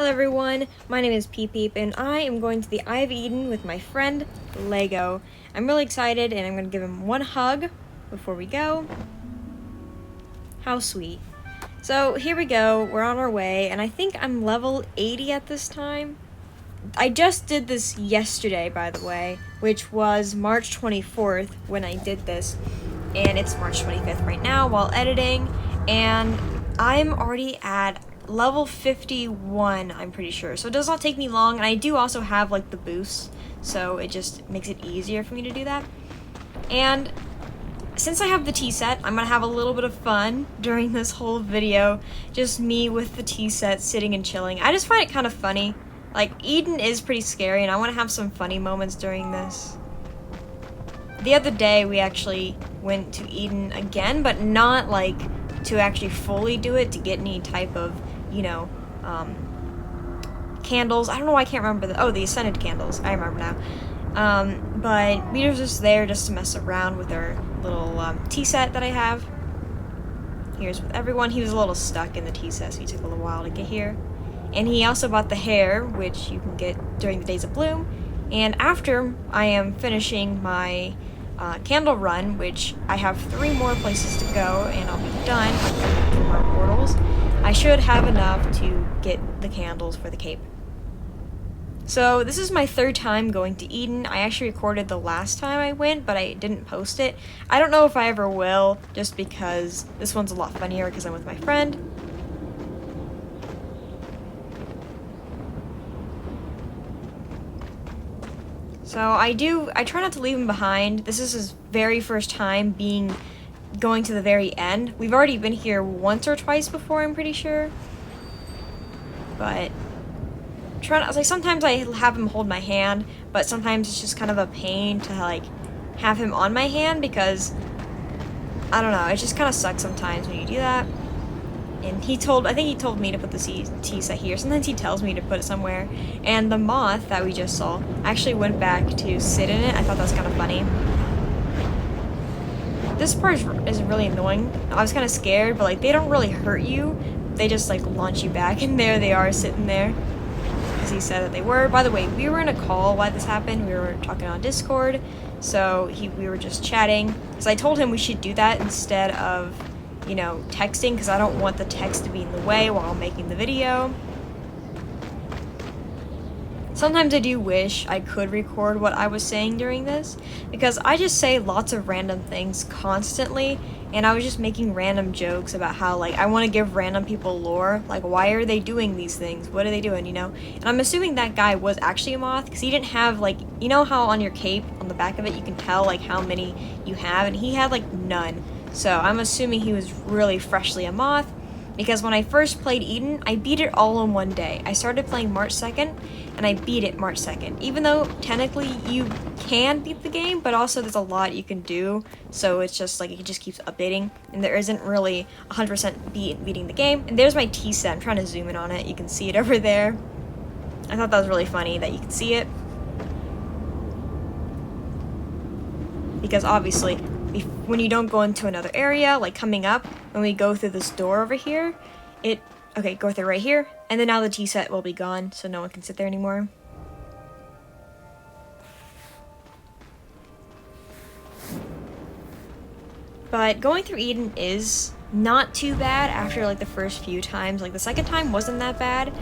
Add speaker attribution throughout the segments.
Speaker 1: Hello everyone, my name is Peep Peep and I am going to the Eye of Eden with my friend Lego. I'm really excited and I'm going to give him one hug before we go. How sweet. So here we go, we're on our way and I think I'm level 80 at this time. I just did this yesterday, by the way, which was March 24th when I did this, and it's March 25th right now while editing, and I'm already at level 51, I'm pretty sure, so it does not take me long, and I do also have like the boosts, so it just makes it easier for me to do that. And since I have the tea set, I'm gonna have a little bit of fun during this whole video, just me with the tea set sitting and chilling. I just find it kind of funny. Like, Eden is pretty scary, and I want to have some funny moments during this. The other day, we actually went to Eden again, but not, like, to actually fully do it, to get any type of, you know, candles. I don't know why I can't remember the Ascended candles. I remember now. But we were just there just to mess around with our little tea set that I have. Here's with everyone. He was a little stuck in the tea set, so he took a little while to get here. And he also bought the hair, which you can get during the Days of Bloom. And after I am finishing my candle run, which I have 3 more places to go, and I'll be done with 3 more portals, I should have enough to get the candles for the cape. So this is my 3rd time going to Eden. I actually recorded the last time I went, but I didn't post it. I don't know if I ever will, just because this one's a lot funnier because I'm with my friend. So I try not to leave him behind. This is his very first time going to the very end. We've already been here once or twice before, I'm pretty sure. But sometimes I have him hold my hand, but sometimes it's just kind of a pain to like have him on my hand because I don't know, it just kind of sucks sometimes when you do that. And I think he told me to put the tea set here. Sometimes he tells me to put it somewhere. And the moth that we just saw actually went back to sit in it. I thought that was kind of funny. This part is really annoying. I was kind of scared, but like they don't really hurt you. They just like launch you back, and there they are sitting there. As he said that they were. By the way, we were in a call while this happened. We were talking on Discord. So we were just chatting. So I told him we should do that instead of, you know, texting, because I don't want the text to be in the way while making the video. Sometimes I do wish I could record what I was saying during this, because I just say lots of random things constantly, and I was just making random jokes about how, like, I want to give random people lore, like, why are they doing these things? What are they doing, you know? And I'm assuming that guy was actually a moth, because he didn't have, like, you know how on your cape, on the back of it, you can tell, like, how many you have, and he had, like, none. So I'm assuming he was really freshly a moth, because when I first played Eden, I beat it all in one day. I started playing March 2nd, and I beat it March 2nd. Even though technically you can beat the game, but also there's a lot you can do, so it's just like it just keeps updating, and there isn't really 100% beating the game. And there's my tea set. I'm trying to zoom in on it. You can see it over there. I thought that was really funny that you could see it, because obviously when you don't go into another area, like coming up, when we go through this door over here, go through right here, and then now the tea set will be gone, so no one can sit there anymore. But going through Eden is not too bad after like the first few times. Like the second time wasn't that bad.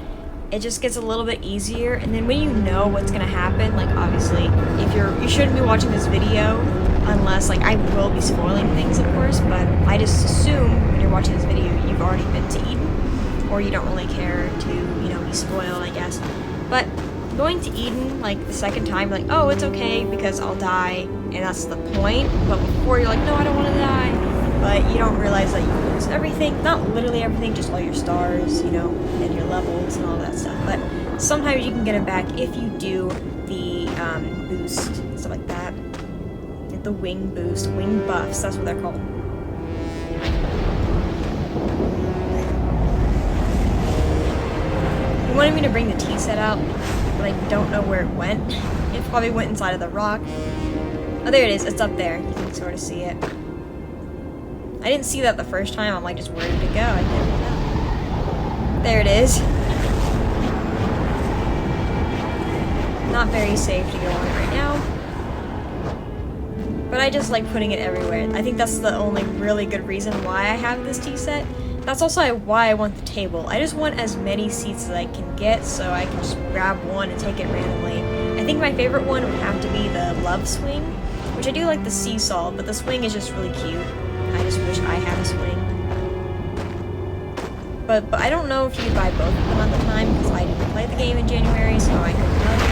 Speaker 1: It just gets a little bit easier, and then when you know what's gonna happen, like obviously you shouldn't be watching this video unless, like, I will be spoiling things, of course, but I just assume when you're watching this video you've already been to Eden, or you don't really care to, you know, be spoiled, I guess. But going to Eden, like, the second time, like, oh, it's okay because I'll die, and that's the point. But before, you're like, no, I don't want to die. But you don't realize that you lose everything, not literally everything, just all your stars, you know, and your levels and all that stuff. But sometimes you can get it back if you do the boost, stuff like that. The wing boost, wing buffs, that's what they're called. He wanted me to bring the tea set out, but I don't know where it went. It probably went inside of the rock. Oh, there it is. It's up there. You can sort of see it. I didn't see that the first time. I'm like, just where did it go? I didn't know. There it is. not very safe to go on right now. But I just like putting it everywhere. I think that's the only really good reason why I have this tea set. That's also why I want the table. I just want as many seats as I can get so I can just grab one and take it randomly. I think my favorite one would have to be the Love Swing, which I do like the seesaw, but the swing is just really cute. I just wish I had a swing. But I don't know if you could buy both of them at the time because I didn't play the game in January, so I couldn't tell you.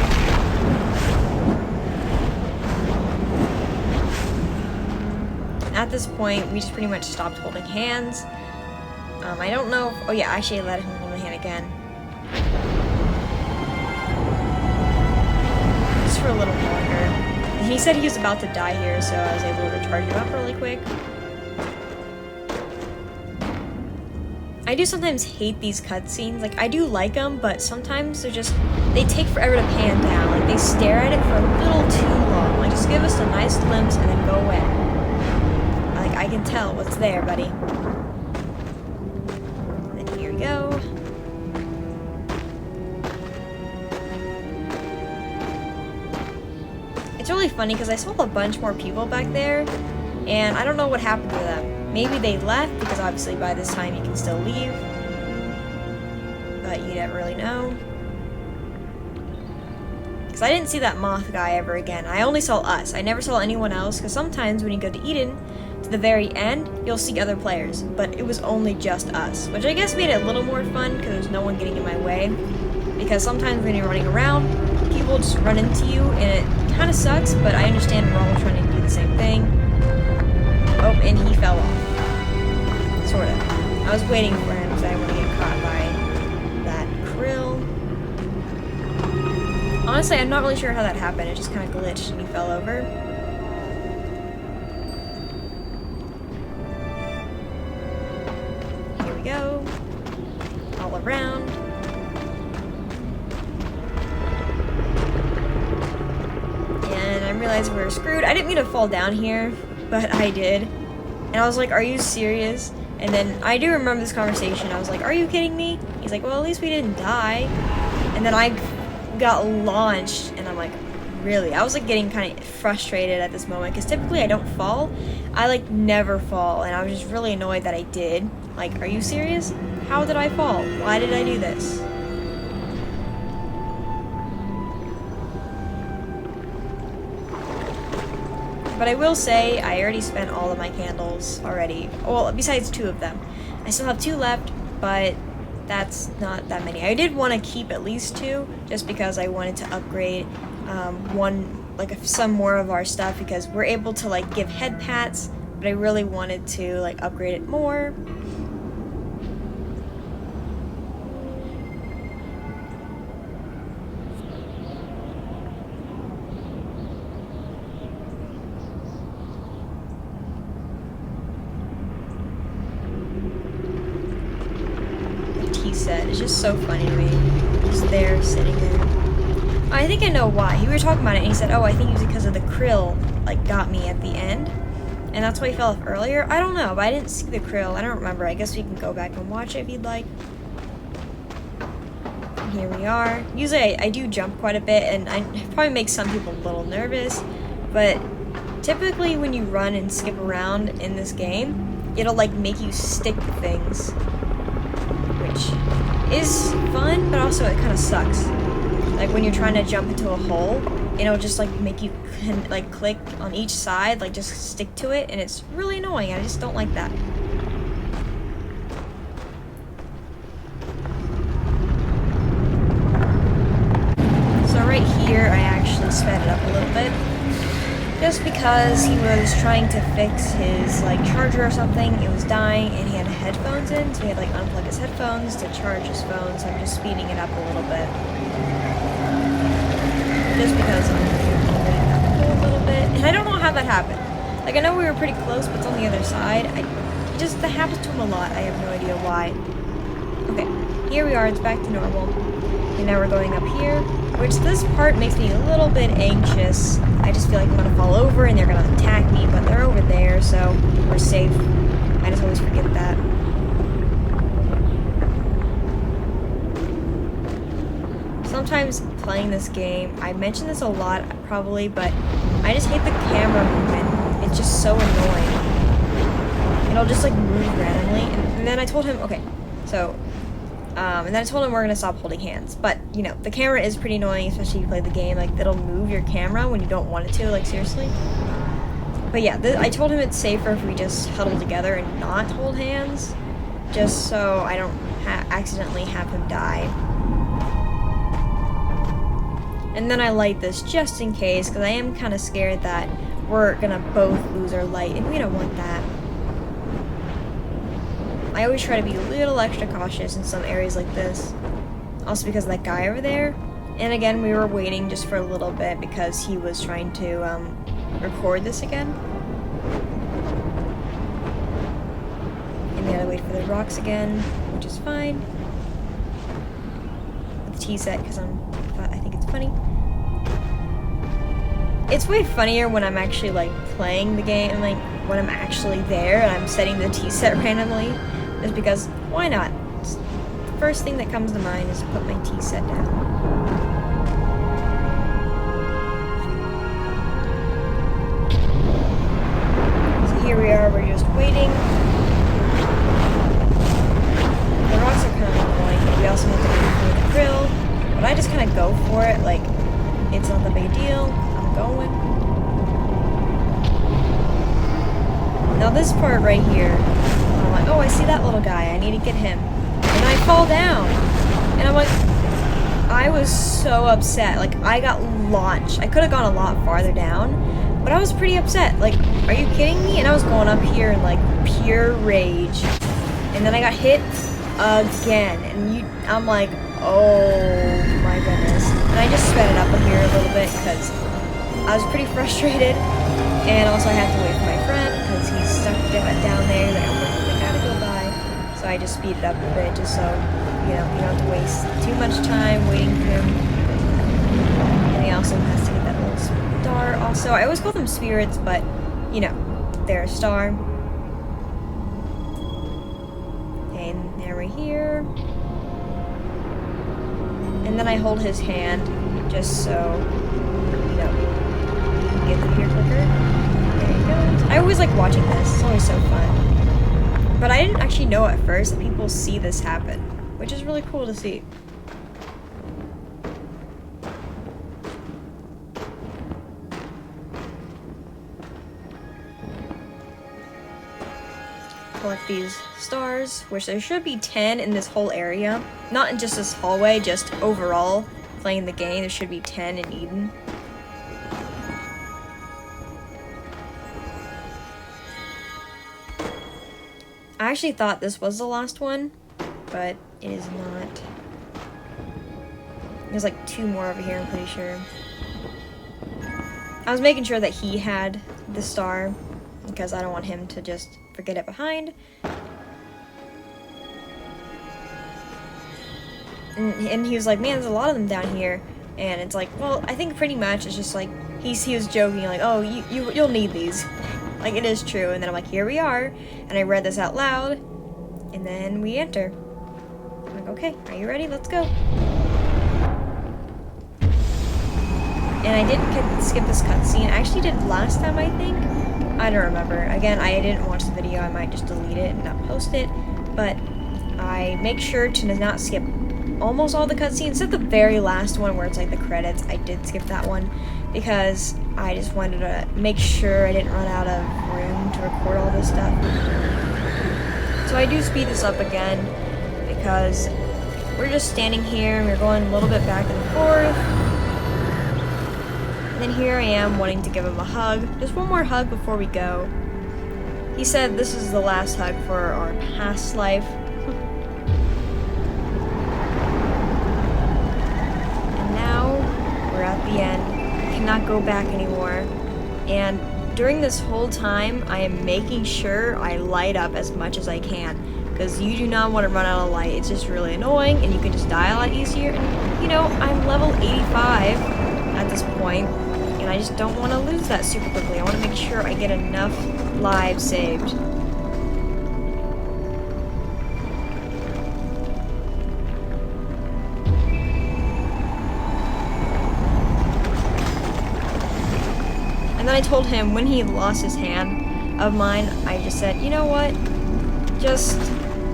Speaker 1: At this point, we just pretty much stopped holding hands. I don't know if, oh yeah, actually I let him hold my hand again. Just for a little longer. And he said he was about to die here, so I was able to charge him up really quick. I do sometimes hate these cutscenes. Like, I do like them, but sometimes they take forever to pan down. Like, they stare at it for a little too long. Like, just give us a nice glimpse and then go away. Like, I can tell what's there, buddy. Go. It's really funny because I saw a bunch more people back there and I don't know what happened to them. Maybe they left because obviously by this time you can still leave, but you never really know. Because I didn't see that moth guy ever again. I only saw us. I never saw anyone else because sometimes when you go to Eden, to the very end, you'll see other players, but it was only just us, which I guess made it a little more fun because there's no one getting in my way. Because sometimes when you're running around, people just run into you, and it kind of sucks, but I understand we're all trying to do the same thing. Oh, and he fell off. Sort of. I was waiting for him because I didn't want to get caught by that krill. Honestly, I'm not really sure how that happened. It just kind of glitched and he fell over. Go all around. And I realized we were screwed. I didn't mean to fall down here, but I did. And I was like, are you serious? And then I do remember this conversation. I was like, are you kidding me? He's like, well, at least we didn't die. And then I got launched and I'm like, really? I was like getting kind of frustrated at this moment because typically I don't fall. I like never fall, and I was just really annoyed that I did. Like, are you serious? How did I fall? Why did I do this? But I will say, I already spent all of my candles already. Well, besides 2 of them. I still have 2 left, but that's not that many. I did want to keep at least 2, just because I wanted to upgrade some more of our stuff, because we're able to like give head pats, but I really wanted to like upgrade it more. The tea set is just so funny to me. Just there, sitting there. I think I know why. We were talking about it and he said, oh, I think it was because of the krill, like, got me at the end. And that's why he fell off earlier. I don't know, but I didn't see the krill. I don't remember. I guess we can go back and watch it if you'd like. And here we are. Usually I do jump quite a bit, and I probably make some people a little nervous. But typically when you run and skip around in this game, it'll, like, make you stick to things. Which is fun, but also it kind of sucks. Like when you're trying to jump into a hole, it'll just like make you like click on each side, like just stick to it, and it's really annoying. I just don't like that. So right here, I actually sped it up a little bit, just because he was trying to fix his like charger or something. It was dying, and he had headphones in, so he had like unplug his headphones to charge his phone. So I'm just speeding it up a little bit. Just because I'm opening that hole a little bit. And I don't know how that happened. Like, I know we were pretty close, but it's on the other side. That happens to him a lot. I have no idea why. Okay, here we are. It's back to normal. And now we're going up here, which this part makes me a little bit anxious. I just feel like I'm going to fall over and they're going to attack me, but they're over there, so we're safe. I just always forget that. sometimes playing this game, I mention this a lot probably, but I just hate the camera movement. It's just so annoying. It'll just like move randomly, and then I told him, okay, so, and then I told him we're gonna stop holding hands. But, you know, the camera is pretty annoying, especially if you play the game. Like, it'll move your camera when you don't want it to, like, seriously. But yeah, I told him it's safer if we just huddle together and not hold hands, just so I don't accidentally have him die. And then I light this just in case, because I am kind of scared that we're gonna both lose our light, and we don't want that. I always try to be a little extra cautious in some areas like this. Also because of that guy over there. And again, we were waiting just for a little bit because he was trying to record this again. And we had to wait for the rocks again, which is fine. With the tea set, because I think it's funny. It's way funnier when I'm actually like playing the game, and like when I'm actually there and I'm setting the tea set randomly. Just because, why not? The first thing that comes to mind is to put my tea set down. So here we are, we're just waiting. The rocks are kind of annoying, but we also have to wait for the grill. But I just kind of go for it, like, it's not the big deal, I'm going. Now this part right here, I'm like, oh, I see that little guy, I need to get him. And I fall down. And I'm like, I was so upset. Like, I got launched. I could have gone a lot farther down, but I was pretty upset. Like, are you kidding me? And I was going up here in, like, pure rage. And then I got hit again. And I'm like, oh my goodness. And I just sped it up here a little bit because I was pretty frustrated. And also I had to wait for my friend because he's stuck down there that I gotta go by. So I just speeded up a bit just so, you know, you don't have to waste too much time waiting for him. And he also has to get that little star also. I always call them spirits, but, you know, they're a star. Okay, and there we're here. And then I hold his hand just so, you know, he can get through here quicker. There he goes. I always like watching this. It's always so fun. But I didn't actually know at first that people see this happen, which is really cool to see. Collect these stars, which there should be 10 in this whole area. Not in just this hallway, just overall playing the game, there should be 10 in Eden. I actually thought this was the last one, but it is not. There's like 2 more over here, I'm pretty sure. I was making sure that he had the star because I don't want him to just forget it behind. And he was like, man, there's a lot of them down here. And it's like, well, I think pretty much it's just like, he was joking, like, oh, you'll need these. Like, it is true. And then I'm like, here we are. And I read this out loud. And then we enter. I'm like, okay, are you ready? Let's go. And I didn't skip this cutscene. I actually did last time, I think. I don't remember. Again, I didn't watch the video. I might just delete it and not post it. But I make sure to not skip almost all the cutscenes, except the very last one where it's like the credits. I did skip that one because I just wanted to make sure I didn't run out of room to record all this stuff. So I do speed this up again because we're just standing here and we're going a little bit back and forth. And then here I am wanting to give him a hug. Just one more hug before we go. He said this is the last hug for our past life. And now we're at the end. I cannot go back anymore. And during this whole time, I am making sure I light up as much as I can. Because you do not want to run out of light. It's just really annoying and you can just die a lot easier. And, you know, I'm level 85 at this point. And I just don't want to lose that super quickly. I want to make sure I get enough lives saved. And then I told him when he lost his hand of mine, I just said, you know what? Just,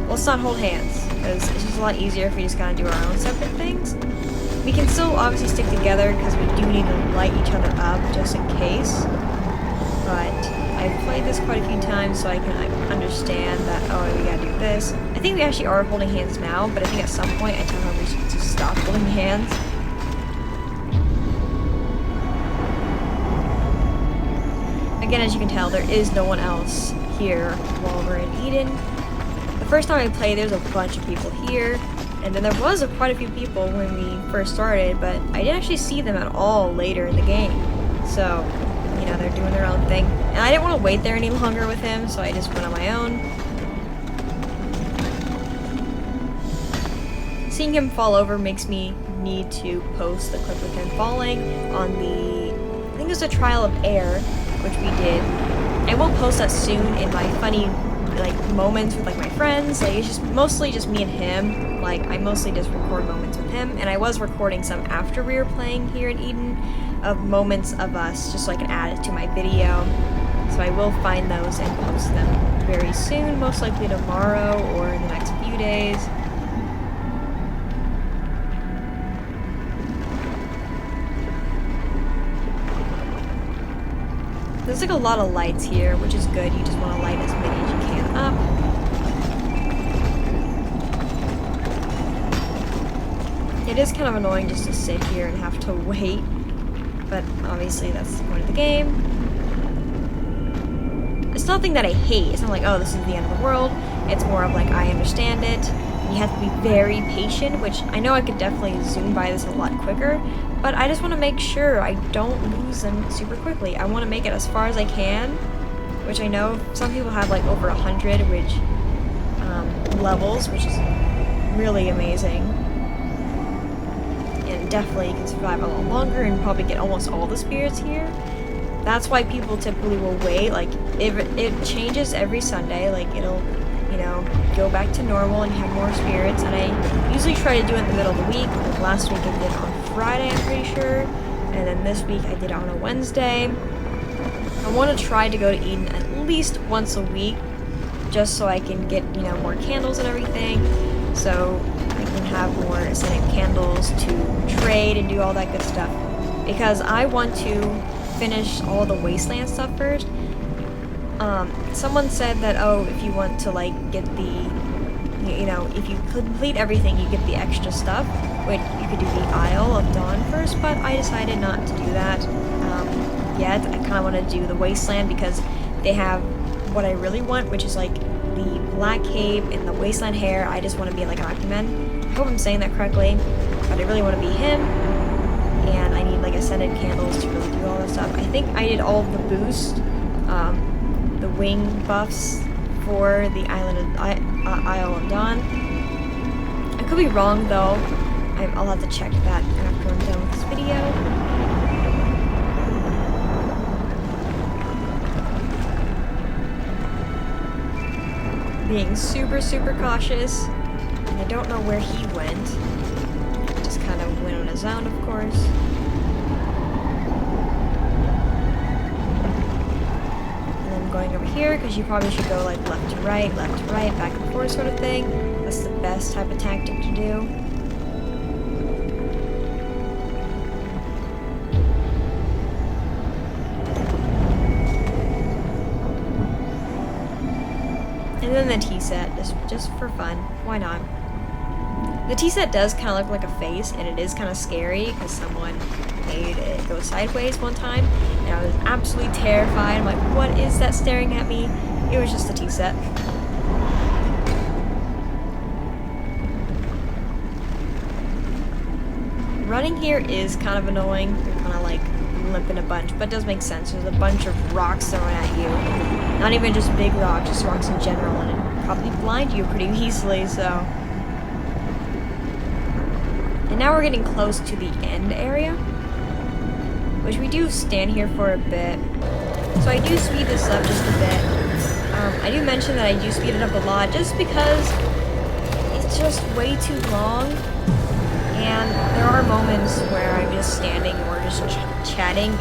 Speaker 1: let's not hold hands. Because it's just a lot easier if we just kind of do our own separate things. We can still obviously stick together because we do need to light each other up just in case. But I've played this quite a few times so I can like, understand that, oh, we gotta do this. I think we actually are holding hands now, but I think at some point I tell him we should just stop holding hands. Again, as you can tell, there is no one else here while we're in Eden. The first time I played, there was a bunch of people here, and then there was quite a few people when we first started, but I didn't actually see them at all later in the game. So, you know, they're doing their own thing. And I didn't want to wait there any longer with him, so I just went on my own. Seeing him fall over makes me need to post the clip of him falling on the, I think it was a trial of air, which we did. I will post that soon in my funny like moments with like my friends. Like it's just mostly just me and him. Like I mostly just record moments with him, and I was recording some after we were playing here in Eden of moments of us just so I can add it to my video. So I will find those and post them very soon, most likely tomorrow or in the next few days. There's like a lot of lights here, which is good. You just want to light as many as you can up. It is kind of annoying just to sit here and have to wait, but obviously that's the point of the game. It's nothing that I hate. It's not like, oh, this is the end of the world. It's more of like, I understand it. You have to be very patient, which I know I could definitely zoom by this a lot quicker, but I just want to make sure I don't lose them super quickly. I want to make it as far as I can, which I know some people have like over 100 levels, which is really amazing. And definitely you can survive a lot longer and probably get almost all the spirits here. That's why people typically will wait. Like, it changes every Sunday. Like, it'll, you know, go back to normal and you have more spirits. And I usually try to do it in the middle of the week. Like last week I did it on Friday, I'm pretty sure. And then this week I did it on a Wednesday. I want to try to go to Eden at least once a week, just so I can get, you know, more candles and everything. So I can have more Ascendant candles to trade and do all that good stuff. Because I want to finish all the Wasteland stuff first. Someone said that, oh, if you want to like get the, you know, if you complete everything, you get the extra stuff. Which you could do the Isle of Dawn first, but I decided not to do that yet. I kind of want to do the Wasteland because they have what I really want, which is like the Black Cape and the Wasteland hair. I just want to be like an Acumen. I hope I'm saying that correctly, but I really want to be him. And I need like Ascended candles to really do all this stuff. I think I did all of the boost, the wing buffs for the Isle of Dawn. I could be wrong though. I'll have to check that after I'm done with this video. Being super, super cautious. And I don't know where he went. Just kind of went on his own, of course. Going over here because you probably should go like left to right, back and forth sort of thing. That's the best type of tactic to do. And then the tea set, just for fun. Why not? The tea set does kind of look like a face, and it is kind of scary because someone made it go sideways one time, and I was absolutely terrified. I'm like, what is that staring at me? It was just a tea set. Running here is kind of annoying. You're kind of like limping a bunch, but it does make sense. There's a bunch of rocks thrown at you. Not even just big rocks, just rocks in general, and it probably blind you pretty easily, so. And now we're getting close to the end area, which we do stand here for a bit. So I do speed this up just a bit. I do mention that I do speed it up a lot just because it's just way too long. And there are moments where I'm just standing or just chatting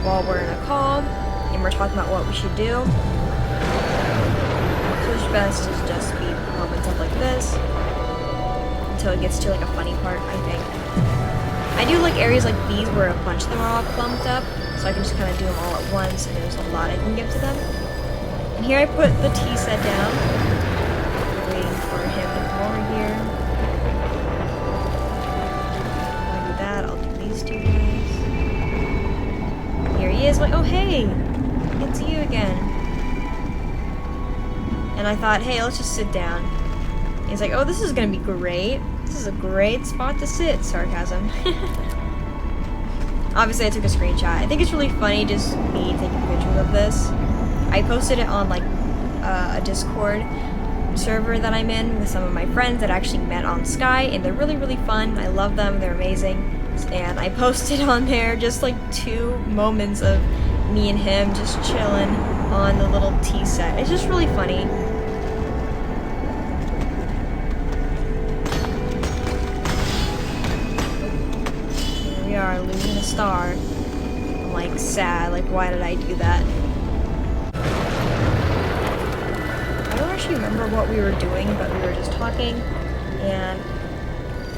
Speaker 1: while we're in a call and we're talking about what we should do. So it's best to just be moments of like this until it gets to like a funny part, I think. I do like areas like these where a bunch of them are all clumped up, so I can just kind of do them all at once, and there's a lot I can give to them. And here I put the tea set down, waiting for him to come over here. I'll do that, I'll do these two guys. Here he is, like, oh hey, it's you again. And I thought, hey, let's just sit down. He's like, oh, this is gonna be great. This is a great spot to sit. Sarcasm. Obviously, I took a screenshot. I think it's really funny just me taking pictures of this. I posted it on like a Discord server that I'm in with some of my friends that actually met on Sky, and they're really, really fun. I love them. They're amazing. And I posted on there just like 2 moments of me and him just chilling on the little tea set. It's just really funny. We are losing a star. I'm like sad, like why did I do that? I don't actually remember what we were doing, but we were just talking, and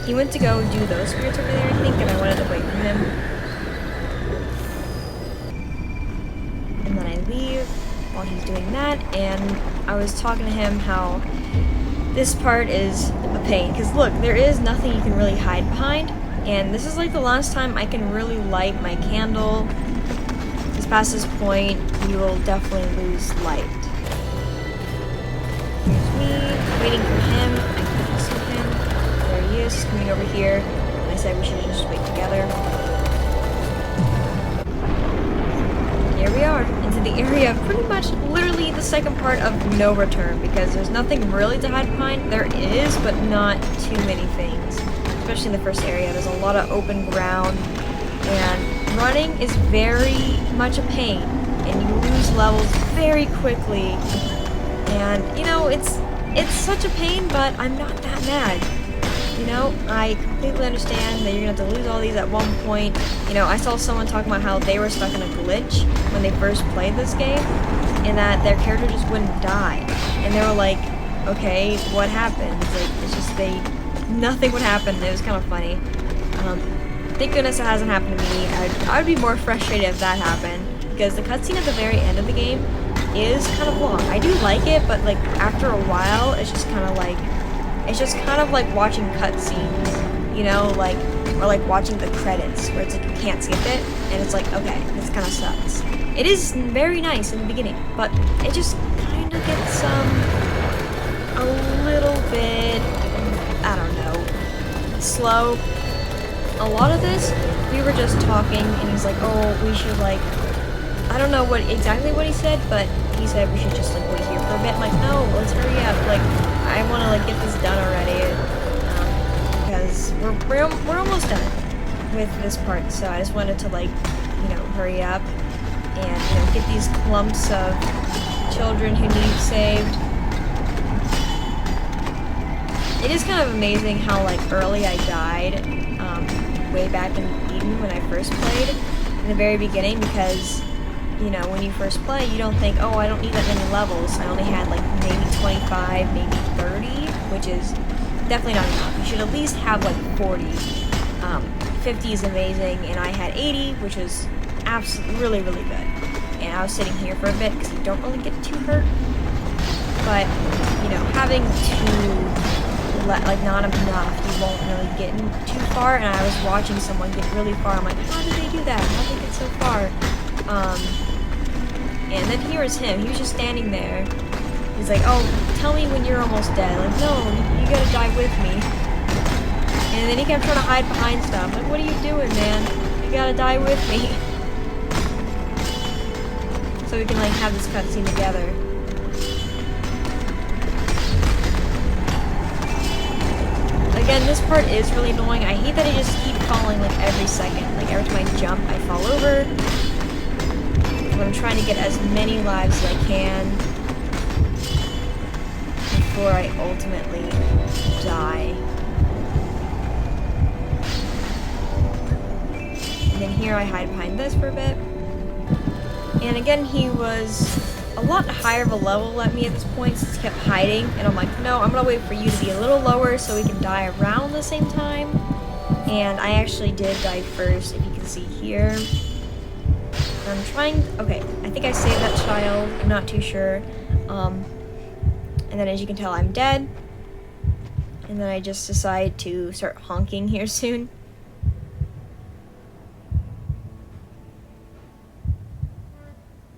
Speaker 1: he went to go do those spirits over there, I think, and I wanted to wait for him. And then I leave while he's doing that, and I was talking to him how this part is a pain, because look, there is nothing you can really hide behind. And this is like the last time I can really light my candle. Because past this point, you will definitely lose light. Here's me, waiting for him. I can see him. There he is, coming over here. And I said we should just wait together. Here we are, into the area of pretty much literally the second part of no return. Because there's nothing really to hide behind. There is, but not too many things. Especially in the first area, there's a lot of open ground, and running is very much a pain, and you lose levels very quickly, and you know, it's such a pain, but I'm not that mad. You know, I completely understand that you're gonna have to lose all these at one point. You know, I saw someone talking about how they were stuck in a glitch when they first played this game, and that their character just wouldn't die, and they were like, okay, what happened? It's just nothing would happen. It was kind of funny. Thank goodness it hasn't happened to me. I would be more frustrated if that happened, because the cutscene at the very end of the game is kind of long. I do like it, but like after a while, it's just kind of like watching cutscenes, you know, like, or like watching the credits where it's like you can't skip it, and it's like, okay, this kind of sucks. It is very nice in the beginning, but it just kind of gets a little bit, I don't know, slow. A lot of this, we were just talking, and he's like, oh, we should, like, I don't know exactly what he said, but he said we should just, like, wait here for a bit. I'm like, no, let's hurry up. Like, I want to, like, get this done already, because we're almost done with this part, so I just wanted to, like, you know, hurry up and, you know, get these clumps of children who need saved. It is kind of amazing how, like, early I died, way back in Eden when I first played, in the very beginning, because, you know, when you first play, you don't think, oh, I don't need that many levels. I only had, like, maybe 25, maybe 30, which is definitely not enough. You should at least have, like, 40. 50 is amazing, and I had 80, which was absolutely really, really good. And I was sitting here for a bit, because you don't really get too hurt. But, you know, having like not enough, you won't really get too far, and I was watching someone get really far. I'm like, how did they do that? How did they get so far? And then here is him. He was just standing there. He's like, oh, tell me when you're almost dead. Like, no, you gotta die with me. And then he kept trying to hide behind stuff. Like, what are you doing, man? You gotta die with me. So we can, like, have this cutscene together. Again, this part is really annoying. I hate that I just keep falling, like, every second. Like, every time I jump, I fall over. But I'm trying to get as many lives as I can before I ultimately die. And then here I hide behind this for a bit. And again, he was a lot higher of a level at me at this point since he kept hiding. And I'm like, no, I'm gonna wait for you to be a little lower so we can die around the same time. And I actually did die first, if you can see here. I'm trying, okay, I think I saved that child, I'm not too sure. And then as you can tell, I'm dead. And then I just decide to start honking here soon.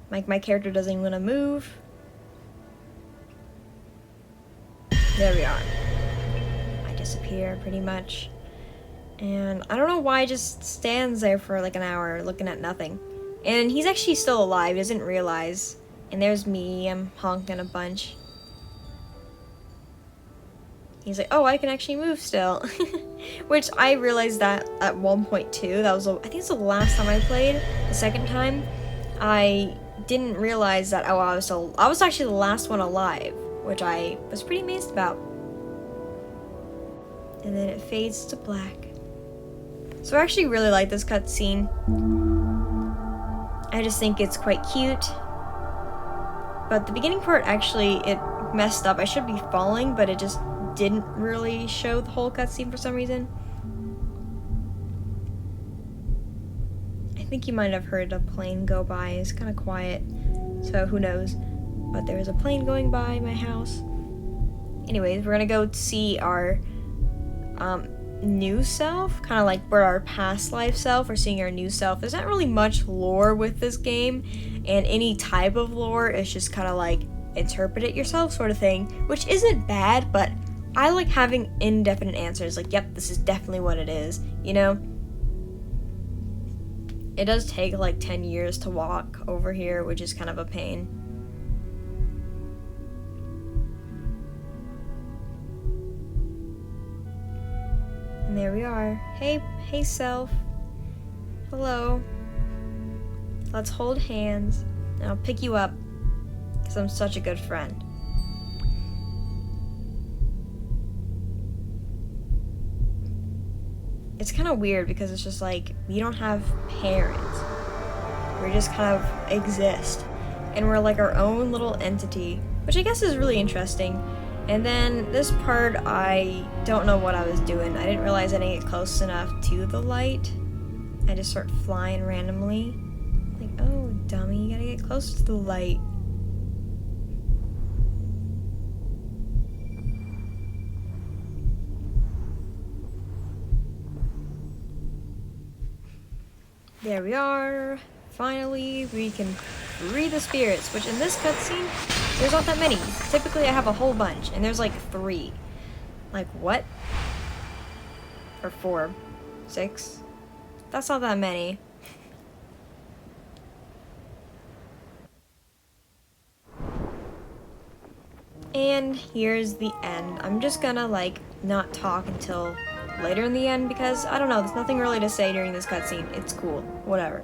Speaker 1: Like, my character doesn't even want to move. There we are. I disappear, pretty much. And I don't know why he just stands there for like an hour looking at nothing. And he's actually still alive, he doesn't realize. And there's me, I'm honking a bunch. He's like, oh, I can actually move still. Which I realized that at 1.2. That was, I think it's the last time I played. The second time, I didn't realize that, oh, I was actually the last one alive, which I was pretty amazed about. And then it fades to black. So I actually really like this cutscene. I just think it's quite cute. But the beginning part, actually, it messed up. I should be falling, but it just didn't really show the whole cutscene for some reason. I think you might have heard a plane go by. It's kind of quiet, so who knows. But there was a plane going by my house. Anyways, we're gonna go see our new self, kind of like we're our past life self, we're seeing our new self. There's not really much lore with this game, and any type of lore is just kind of like interpret it yourself sort of thing, which isn't bad, but I like having indefinite answers, like, yep, this is definitely what it is, you know? It does take like 10 years to walk over here, which is kind of a pain. And there we are. Hey self. Hello. Let's hold hands, and I'll pick you up, because I'm such a good friend. It's kind of weird because it's just like, we don't have parents. We just kind of exist. And we're like our own little entity, which I guess is really interesting. And then this part, I don't know what I was doing. I didn't realize I didn't get close enough to the light. I just start flying randomly. Like, oh, dummy, you gotta get close to the light. There we are. Finally, we can free the spirits, which in this cutscene, there's not that many. Typically, I have a whole bunch, and there's like 3. Like, what? Or 4. 6? That's not that many. And here's the end. I'm just gonna, like, not talk until later in the end because, I don't know, there's nothing really to say during this cutscene. It's cool. Whatever.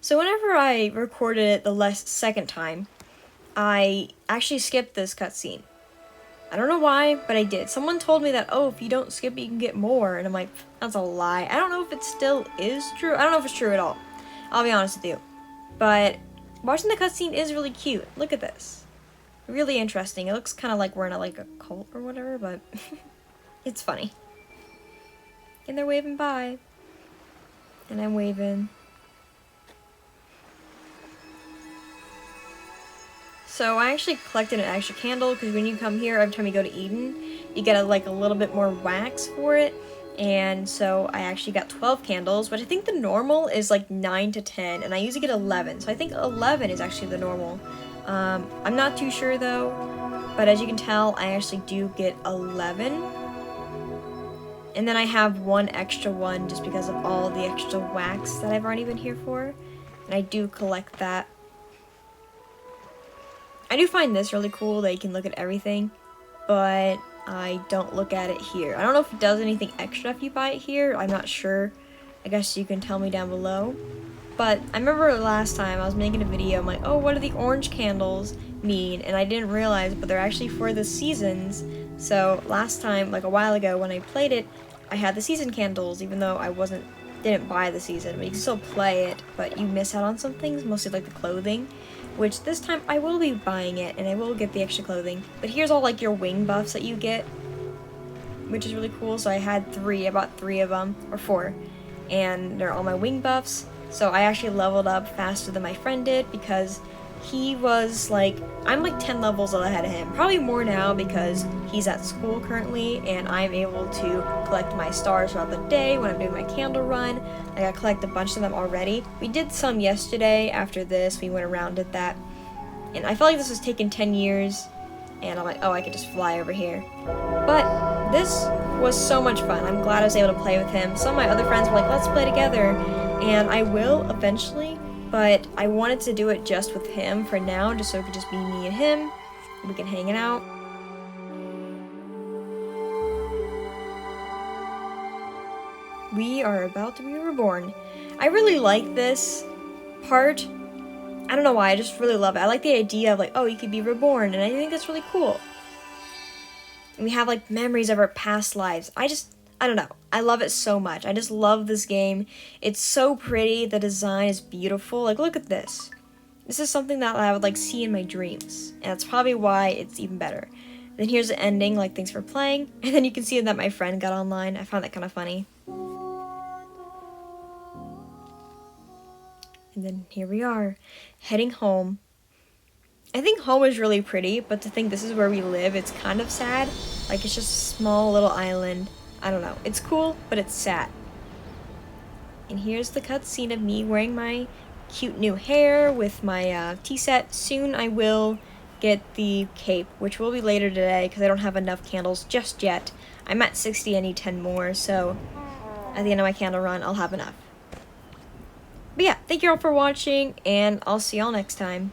Speaker 1: So whenever I recorded it the second time, I actually skipped this cutscene. I don't know why, but I did. Someone told me that, oh, if you don't skip it, you can get more. And I'm like, that's a lie. I don't know if it still is true. I don't know if it's true at all. I'll be honest with you. But watching the cutscene is really cute. Look at this. Really interesting. It looks kind of like we're in like a cult or whatever, but it's funny. And they're waving bye. And I'm waving. So I actually collected an extra candle because when you come here, every time you go to Eden, you get a little bit more wax for it. And so I actually got 12 candles, but I think the normal is like 9 to 10, and I usually get 11. So I think 11 is actually the normal. I'm not too sure though, but as you can tell, I actually do get 11. And then I have one extra one just because of all the extra wax that I've already been here for. And I do collect that. I do find this really cool that you can look at everything, but I don't look at it here. I don't know if it does anything extra if you buy it here. I'm not sure. I guess you can tell me down below. But I remember last time I was making a video, I'm like, oh, what do the orange candles mean? And I didn't realize, but they're actually for the seasons. So last time, like a while ago when I played it, I had the season candles, even though I didn't buy the season. But you can still play it, but you miss out on some things, mostly like the clothing. Which this time I will be buying it, and I will get the extra clothing. But here's all like your wing buffs that you get, which is really cool. So I had 3, I bought 3 of them, or 4, and they're all my wing buffs. So I actually leveled up faster than my friend did because he was like, I'm like 10 levels ahead of him. Probably more now because he's at school currently, and I'm able to collect my stars throughout the day when I'm doing my candle run. I got to collect a bunch of them already. We did some yesterday after this. We went around did that. And I felt like this was taking 10 years. And I'm like, oh, I could just fly over here. But this was so much fun. I'm glad I was able to play with him. Some of my other friends were like, let's play together. And I will eventually. But I wanted to do it just with him for now, just so it could just be me and him. We can hang it out. We are about to be reborn. I really like this part. I don't know why, I just really love it. I like the idea of like, oh, you could be reborn, and I think that's really cool. And we have like memories of our past lives. I don't know. I love it so much. I just love this game. It's so pretty. The design is beautiful. Like, look at this. This is something that I would like see in my dreams. And that's probably why it's even better. Then here's the ending, like, thanks for playing. And then you can see that my friend got online. I found that kind of funny. And then here we are, heading home. I think home is really pretty, but to think this is where we live, it's kind of sad. Like, it's just a small little island. I don't know. It's cool, but it's sad. And here's the cutscene of me wearing my cute new hair with my tea set. Soon I will get the cape, which will be later today because I don't have enough candles just yet. I'm at 60, I need 10 more, so at the end of my candle run, I'll have enough. But yeah, thank you all for watching, and I'll see y'all next time.